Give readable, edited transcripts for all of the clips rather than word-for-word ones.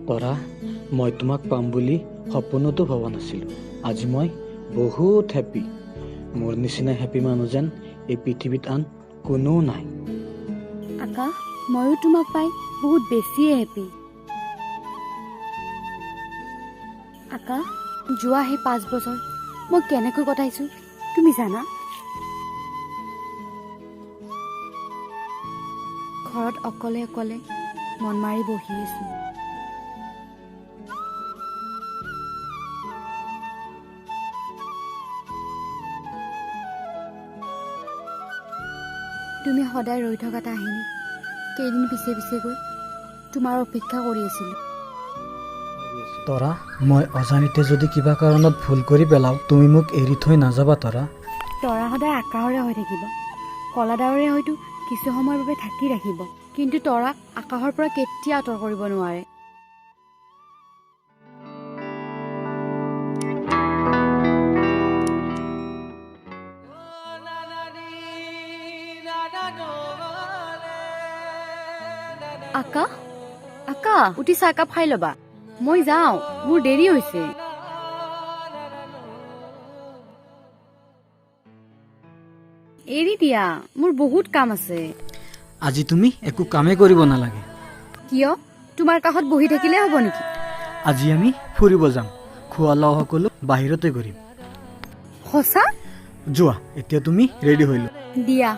তৰা মই তোমাক পাম বুলি সপোনতো ভবা নাছিলোঁ। আজি মই বহুত হেপী। মোৰ নিচিনা হেপী মানুহ যেন এই পৃথিৱীত আন কোনো নাই। আকা ময়ো তোমাক পাই বহুত বেছিয়ে হেপী। আকা যোৱা সেই 5 বছৰ মই কেনেকৈ কটাইছো তুমি জানা? ঘৰত অকলে অকলে মন মাৰি বহি আছো। তুমি সদায় ৰৈ থকা কাহিনী কেইদিন পিছে পিছে গৈ তোমাৰ অপেক্ষা কৰি আছিলোঁ। তৰা মই অজানিতে যদি কিবা কাৰণত ভুল কৰি পেলাওঁ তুমি মোক এৰি থৈ নাযাবা তৰা। তৰা সদায় আকাশৰে হৈ থাকিব। কলা ডাৱৰে হয়তো কিছু সময়ৰ বাবে ঢাকি ৰাখিব, কিন্তু তৰাক আকাশৰ পৰা কেতিয়াও আঁতৰ কৰিব নোৱাৰে। আকা আকা উঠি চাহকাপ খাই ল'বা, মই যাওঁ, মোৰ দেৰি হৈছে। এৰি দিয়া, মোৰ বহুত কাম আছে। আজি তুমি একো কামেই কৰিব নালাগে। কিয়? তোমাৰ কাষত বহি থাকিলে হ'ব নেকি? আজি আমি ফুৰিব যাম। খোৱা লোৱা সকলো বাহিৰতে কৰিম। সঁচা? যোৱা এতিয়া তুমি ৰেডি হৈ লোৱা। দিয়া।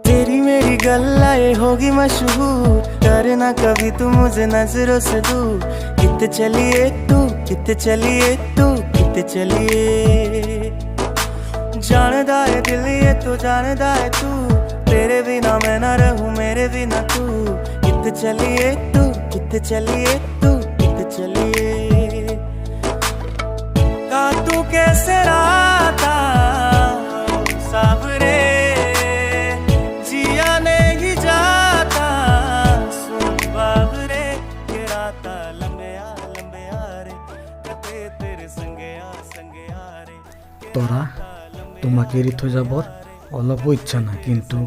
तेरी मेरी गल्लाए होगी मशहूर, करना कभी तू मुझे नजरों से दूर। किते चलिए तू, किते चलिए तू, किते चलिए। जानदा है दिल ये तो जानदा है तू, तेरे बिना मैं ना रहूं मेरे बिना तू। किते चलिए तू, किते चलिए तू, किते चलिए। का तू कैसे राता सावरे তৰা তোমাক এৰি থৈ যাবৰ অলপো ইচ্ছা নাই, কিন্তু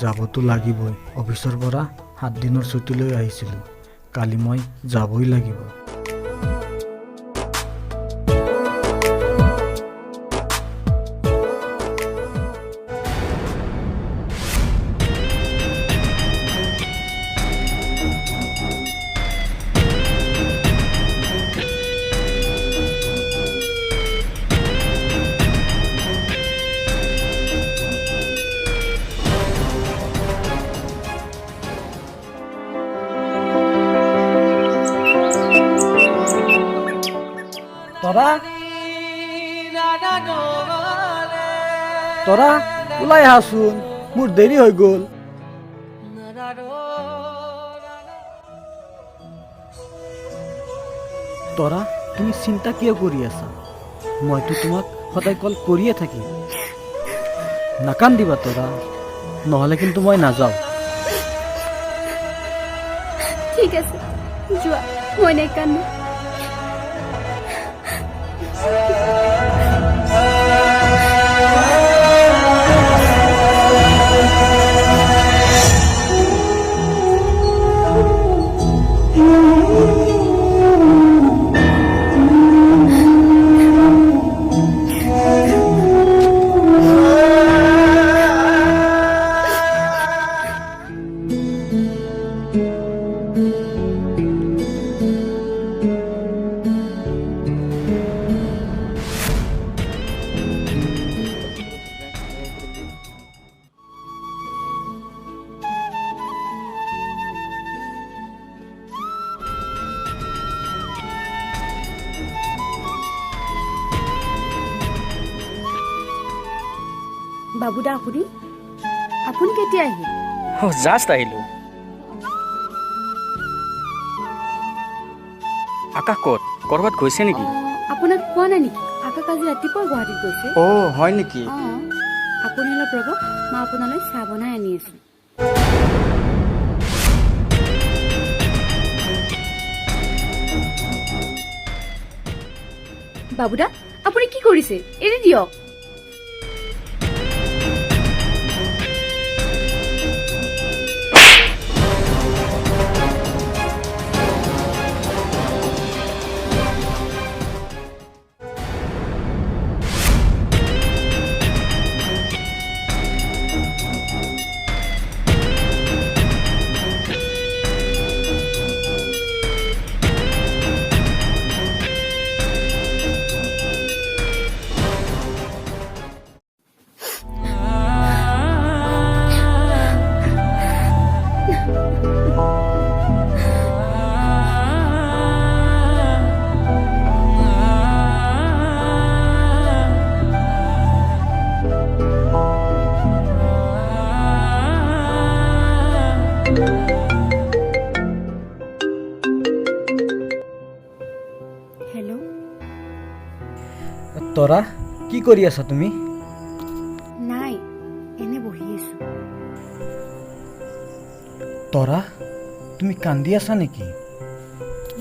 যাবতো লাগিবই। অফিচৰ পৰা 7 দিনৰ ছুটী লৈ আহিছিলোঁ, কালি মই যাবই লাগিব। তৰা তৰা ওলাই আহাচোন, মোৰ দেৰি হৈ গ'ল। তৰা তুমি চিন্তা কিয় কৰি আছা? মইতো তোমাক সদায় কল কৰিয়ে থাকিম। নাকান্দিবা তৰা, নহ'লে কিন্তু মই নাযাওঁ। ঠিক আছে যোৱা, মই নাকান্দো। বাবুদা আপুনি কেতিয়া আহিল? জাষ্ট আহিলো। আকাশ ক'ত? ক'ৰবাত গৈছে নেকি? আপোনাক কোৱা নাই নেকি আকাশ আজি ৰাতিপুৱা গুৱাহাটীত গৈছে? অ' হয় নেকি? অঁ, আপুনি অলপ ৰ'ব, মই আপোনালৈ চাহ বনাই আনি আছোঁ। বাবুদা, আপুনি কি কৰিছে? এৰি দিয়ক। হেল্ল', তৰা কি কৰি আছা তুমি? নাই, এনে বহি আছোঁ। তৰা তুমি কান্দি আছা নেকি?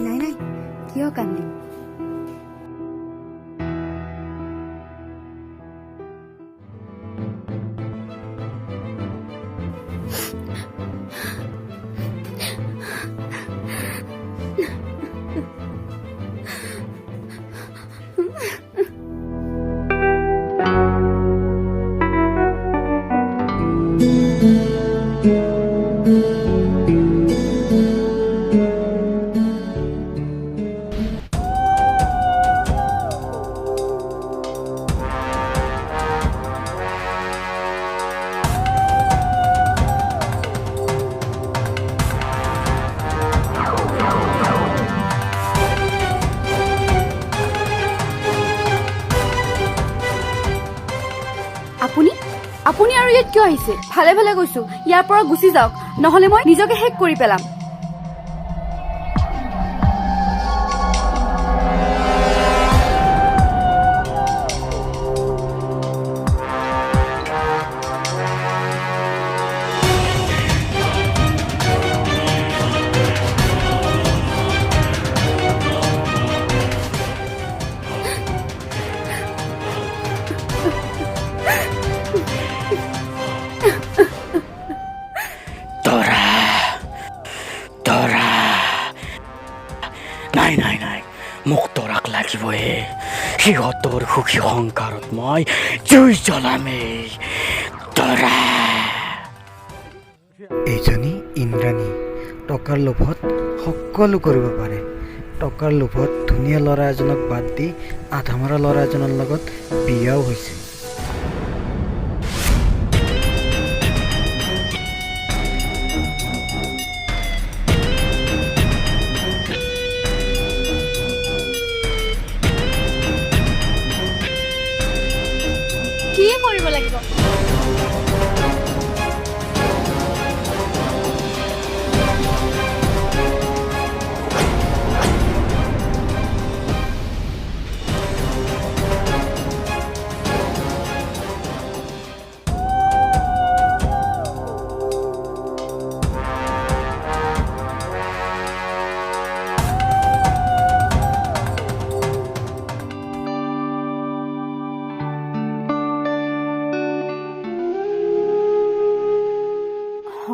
নাই নাই, কিয় কান্দিম? আপুনি আপুনি আৰু ইয়াত কিয় আহিছে? ভালে ভালে কৈছো, ইয়াৰ পৰা গুচি যাওক, নহলে মই নিজকে শেষ কৰি পেলাম। নাই নাই নাই, মোক তৰাক লাগিবহে। সিহঁতৰ সুখী সংসাৰত মই জুই জ্বলামেই। তৰা এইজনী ইন্দ্ৰাণী টকাৰ লোভত সকলো কৰিব পাৰে। টকাৰ লোভত ধুনীয়া ল'ৰা এজনক বাদ দি আধামৰা ল'ৰা এজনৰ লগত বিয়াও হৈছে। কি কৰিব লাগিব?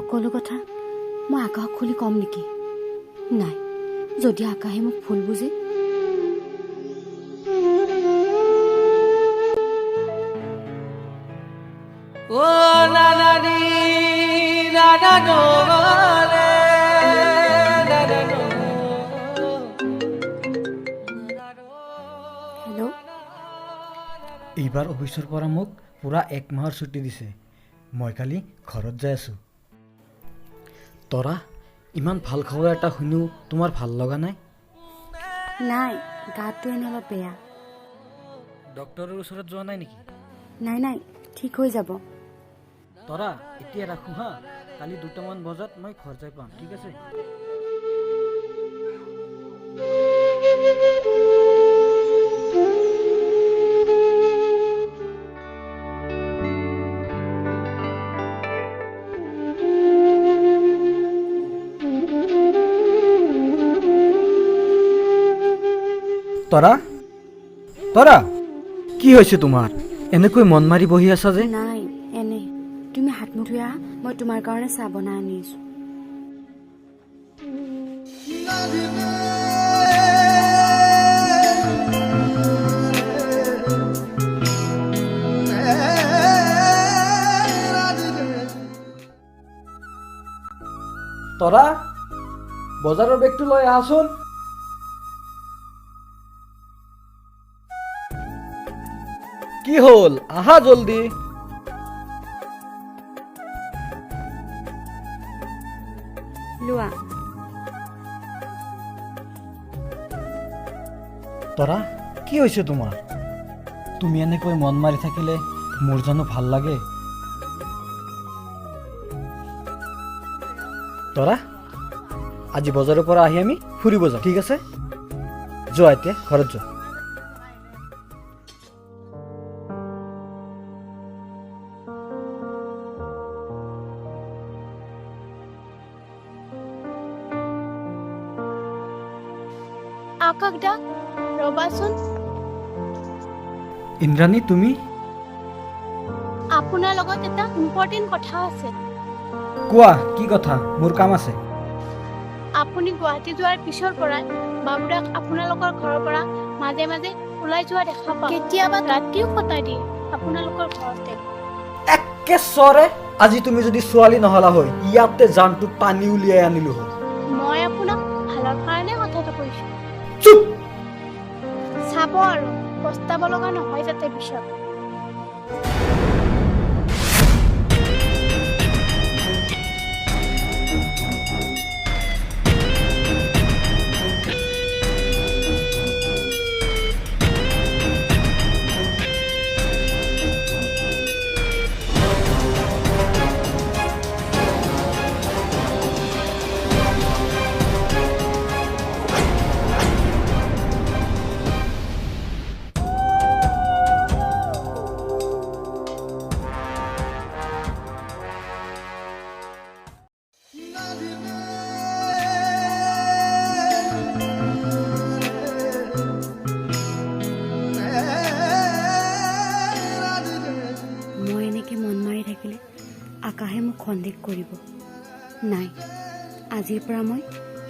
সকলো কথা মই আকাশক খুলি কম নেকি? নাই, যদি আকাশে মোক ভুল বুজে। হেল্ল', এইবাৰ অফিচৰ পৰা মোক পুৰা 1 মাহৰ ছুটি দিছে। মই কালি ঘৰত যাই আছোঁ। তৰা, ইমান ভাল খবৰ এটা শুনিও তোমাৰ ভাল লগা নাই? নাই, গাটো এনে অলপ বেয়া। ডক্টৰৰ ওচৰত যোৱা নাই নেকি? নাই নাই, ঠিক হৈ যাব। তৰা, এতিয়া ৰাখোঁ হা। কালি 2টামান বজাত মই ঘৰ যাই পাম, ঠিক আছে? তৰা তৰা কি হৈছে তোমাৰ এনেকৈ মন মাৰি বহি আছা যে নাই এনে তুমি হাত মুখ ধুই আহা মই তোমাৰ কাৰণে চাহ বনাই আনি আছো তৰা বজাৰৰ বেগটো লৈ আহাচোন কি হ'ল আহা জলদি লোৱা তৰা কি হৈছে তোমাৰ তুমি এনেকৈ মন মাৰি থাকিলে মোৰ জানো ভাল লাগে তৰা আজি বজাৰৰ পৰা আহি আমি ফুৰিব যাম ঠিক আছে যোৱা এতিয়া ঘৰত যোৱা আকাশ দা ৰবাচোন ইন্দ্ৰাণী তুমি আপোনাৰ লগত এটা ইম্পৰ্টেণ্ট কথা আছে কোৱা কি কথা মোৰ কাম আছে আপুনি গুৱাহাটী যোৱাৰ পিছৰ পৰাই বাবুৰাক আপোনালোকৰ ঘৰৰ পৰা মাজে মাজে ওলাই যোৱা দেখা পাওঁ কেতিয়াবা ৰাতিও কটাই দিয়ে আপোনালোকৰ ঘৰতে একেচৰে আজি তুমি যদি ছোৱালী নহলা হয় ইয়াতে জানটো টানি উলিয়াই আনিলো হয় মই আপোনাক ভালৰ কাৰণে কথাটো কৈছো চুপ চাব আৰু পস্তাব লগা নহয় যাতে পিছত মই এনেকে মন মাৰি থাকিলে আকাশে মোক সন্দেহ কৰিব নাই আজিৰ পৰা মই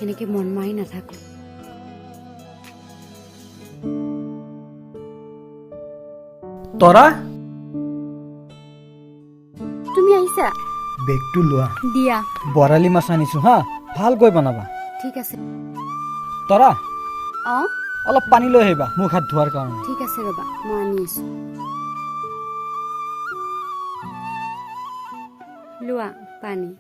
এনেকে মন মাৰি নাথাকো তৰা তুমি আহিছা বেগটো লোৱা দিয়া বৰালি মাছ আনিছো হা ভালকৈ বনাবা ঠিক আছে তৰা অঁ অলপ পানী লৈ আহিবা মুখ হাত ধোৱাৰ কাৰণে ঠিক আছে ৰ'বা মই আনি আছো লোৱা পানী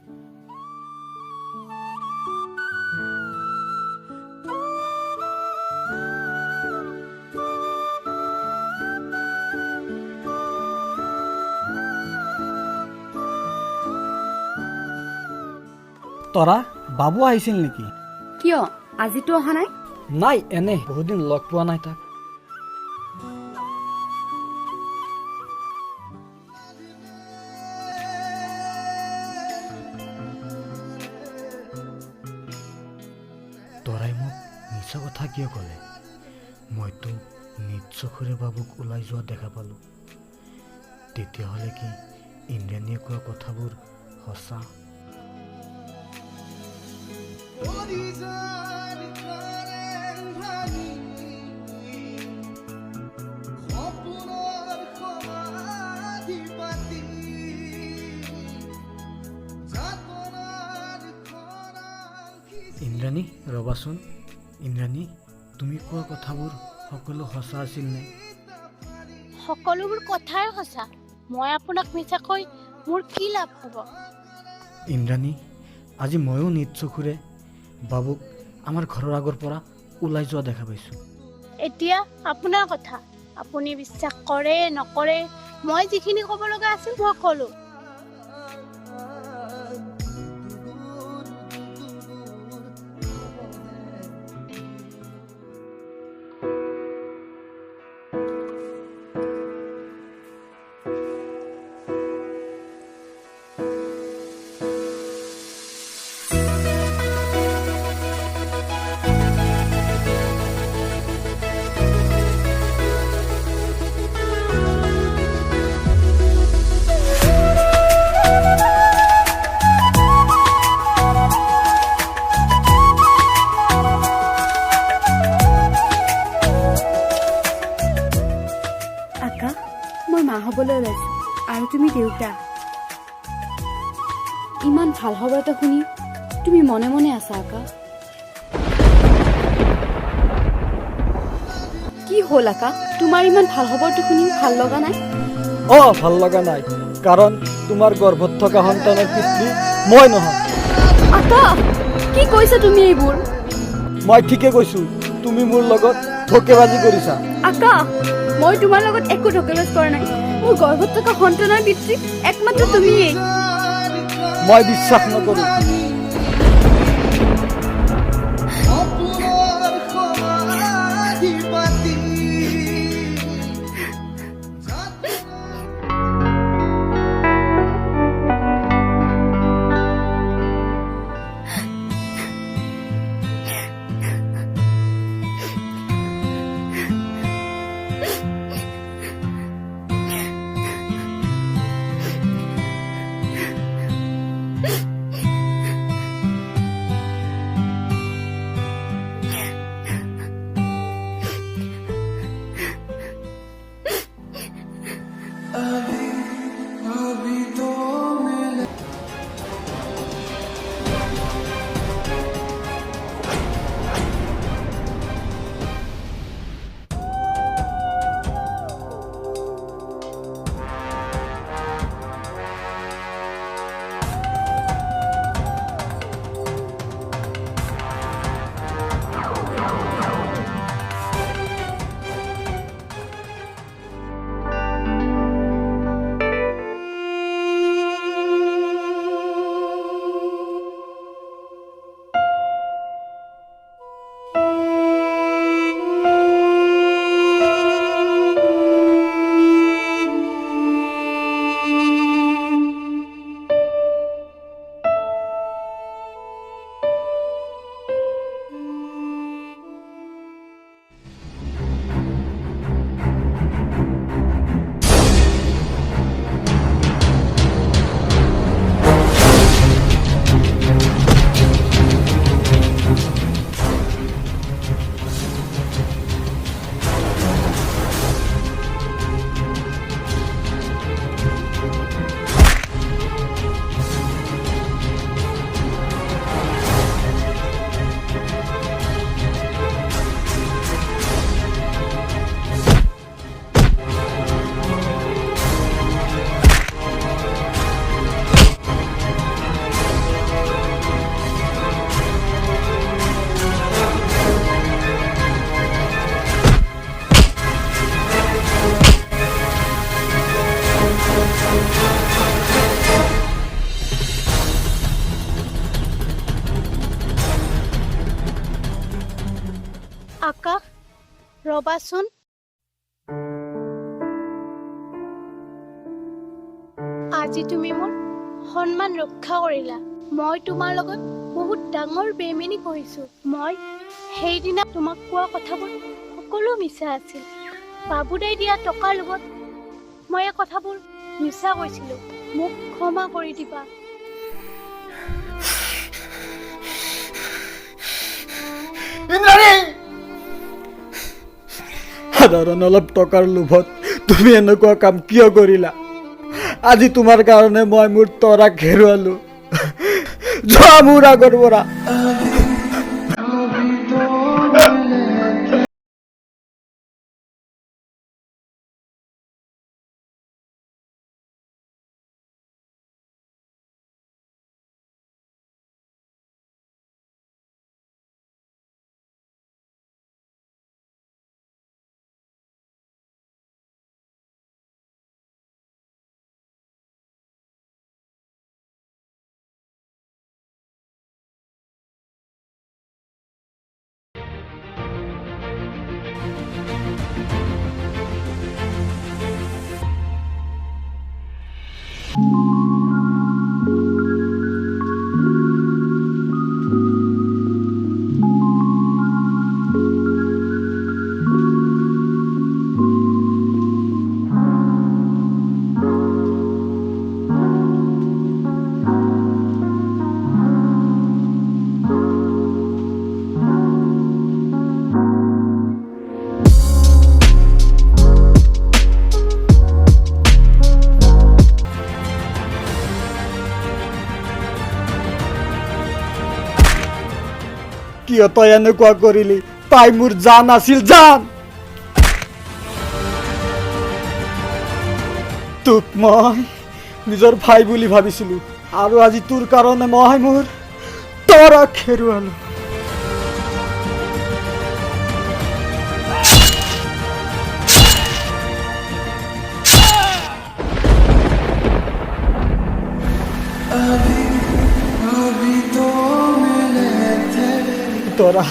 তৰা বাবু আহিছিল নেকি কিয় আজিতো অহা নাই নাই এনে বহুত দিন লগ পোৱা নাই তাক তৰাই মোক মিছা কথা কিয় ক'লে মইতো নিজ চকুৰে বাবুক ওলাই যোৱা দেখা পালোঁ তেতিয়াহ'লে কি ইন্দ্ৰাণীয়ে কোৱা কথাবোৰ সঁচা ইন্দ্ৰাণী ৰবাচোন ইন্দ্ৰাণী তুমি কোৱা কথাবোৰ সকলো সঁচা আছিল নে সকলোবোৰ কথাই সঁচা মই আপোনাক মিছাকৈ মোৰ কি লাভ হ'ব ইন্দ্ৰাণী আজি ময়ো নিজ চকুৰে বাবুক আমাৰ ঘৰৰ আগৰ পৰা ওলাই যোৱা দেখা পাইছোঁ এতিয়া আপোনাৰ কথা আপুনি বিশ্বাস কৰে নকৰে মই যিখিনি ক'ব লগা আছিল মই ক'লো ওলাইছোঁ আৰু তুমি দেউতা। ইমান ভাল খবৰ এটা শুনি তুমি মনে মনে আছা আকা? কি হ'ল আকা, তোমাৰ ইমান ভাল খবৰটো শুনি ভাল লগা নাই? ভাল লগা নাই, কাৰণ তোমাৰ গৰ্ভত থকা সন্তানৰ পিতৃ মই নহয়। আকা, কি কৈছা তুমি এইবোৰ? মই ঠিকে কৈছোঁ, তুমি মোৰ লগত ধোকেবাজি কৰিছা। আকা, মই তোমাৰ লগত একো ধোকেবাজ কৰা নাই। মোৰ গৰ্ভত থকা সন্তানৰ পিতৃ একমাত্ৰ তুমিয়েই। মই বিশ্বাস নকৰোঁ। আকাশ, ৰবাচোন। আজি তুমি মোৰ সন্মান ৰক্ষা কৰিলা। মই তোমাৰ লগত বহুত ডাঙৰ বেইমানি কৰিছো। মই সেইদিনা তোমাক কোৱা কথাবোৰ সকলো মিছা আছিল। বাবুদাই দিয়া টকাৰ লগত মই এই কথাবোৰ মিছা কৈছিলো। মোক ক্ষমা কৰি দিবা। সাধাৰণ অলপ টকাৰ লোভত তুমি এনেকুৱা কাম কিয় কৰিলা? আজি তোমাৰ কাৰণে মই মোৰ তৰাক হেৰুৱালোঁ। যোৱা মোৰ আগৰ পৰা। কিয় তই এনেকুৱা কৰিলি? তাই মোৰ জান আছিল, জান। তোক মই নিজৰ ভাই বুলি ভাবিছিলো, আৰু আজি তোৰ কাৰণে মই মোৰ তৰাক হেৰুৱালো। তৰা,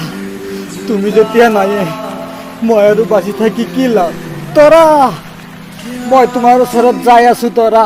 তুমি যেতিয়া নায়ে মই আৰু বাচি থাকি কি লাভ? তৰা, মই তোমাৰ ওচৰত যাই আছো তৰা।